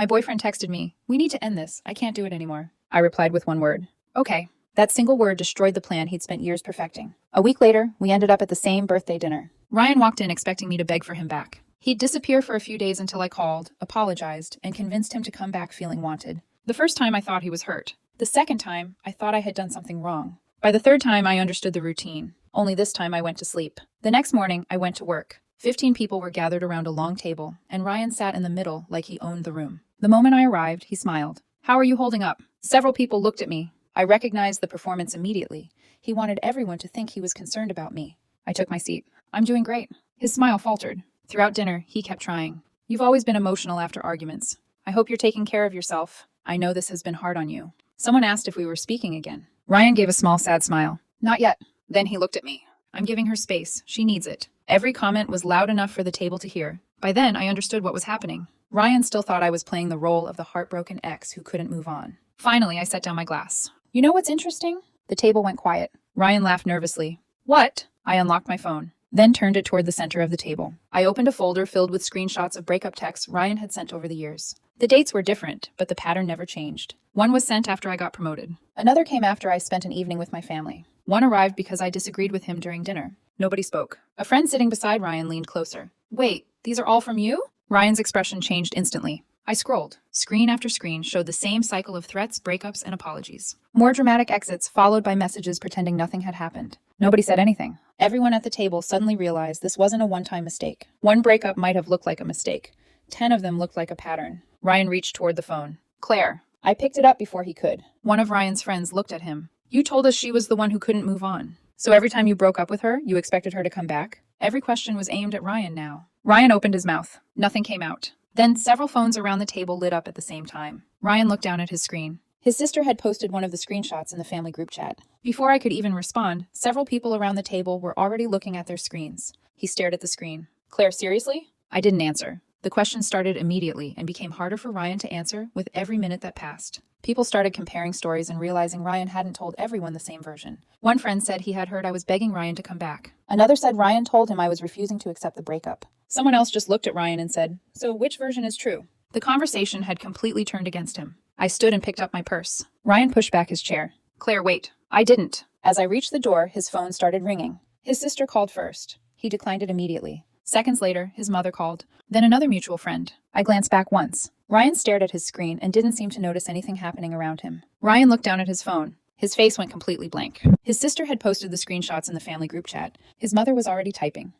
My boyfriend texted me, "We need to end this. I can't do it anymore." I replied with one word. Okay. That single word destroyed the plan he'd spent years perfecting. A week later, we ended up at the same birthday dinner. Ryan walked in expecting me to beg for him back. He'd disappear for a few days until I called, apologized, and convinced him to come back feeling wanted. The first time I thought he was hurt. The second time, I thought I had done something wrong. By the third time, I understood the routine. Only this time I went to sleep. The next morning, I went to work. 15 people were gathered around a long table, and Ryan sat in the middle like he owned the room. The moment I arrived, he smiled. "How are you holding up?" Several people looked at me. I recognized the performance immediately. He wanted everyone to think he was concerned about me. I took my seat. "I'm doing great." His smile faltered. Throughout dinner, he kept trying. "You've always been emotional after arguments. I hope you're taking care of yourself. I know this has been hard on you." Someone asked if we were speaking again. Ryan gave a small, sad smile. "Not yet." Then he looked at me. "I'm giving her space. She needs it." Every comment was loud enough for the table to hear. By then, I understood what was happening. Ryan still thought I was playing the role of the heartbroken ex who couldn't move on. Finally, I set down my glass. "You know what's interesting?" The table went quiet. Ryan laughed nervously. "What?" I unlocked my phone, then turned it toward the center of the table. I opened a folder filled with screenshots of breakup texts Ryan had sent over the years. The dates were different, but the pattern never changed. One was sent after I got promoted. Another came after I spent an evening with my family. One arrived because I disagreed with him during dinner. Nobody spoke. A friend sitting beside Ryan leaned closer. "Wait, these are all from you?" Ryan's expression changed instantly. I scrolled. Screen after screen showed the same cycle of threats, breakups, and apologies. More dramatic exits followed by messages pretending nothing had happened. Nobody said anything. Everyone at the table suddenly realized this wasn't a one-time mistake. One breakup might have looked like a mistake. 10 of them looked like a pattern. Ryan reached toward the phone. "Claire." I picked it up before he could. One of Ryan's friends looked at him. "You told us she was the one who couldn't move on. So every time you broke up with her, you expected her to come back?" Every question was aimed at Ryan now. Ryan opened his mouth. Nothing came out. Then several phones around the table lit up at the same time. Ryan looked down at his screen. His sister had posted one of the screenshots in the family group chat. Before I could even respond, several people around the table were already looking at their screens. He stared at the screen. "Claire, seriously?" I didn't answer. The question started immediately and became harder for Ryan to answer with every minute that passed. People started comparing stories and realizing Ryan hadn't told everyone the same version. One friend said he had heard I was begging Ryan to come back. Another said Ryan told him I was refusing to accept the breakup. Someone else just looked at Ryan and said, "So which version is true?" The conversation had completely turned against him. I stood and picked up my purse. Ryan pushed back his chair. "Claire, wait." I didn't. As I reached the door, his phone started ringing. His sister called first. He declined it immediately. Seconds later, his mother called. Then another mutual friend. I glanced back once. Ryan stared at his screen and didn't seem to notice anything happening around him. Ryan looked down at his phone. His face went completely blank. His sister had posted the screenshots in the family group chat. His mother was already typing.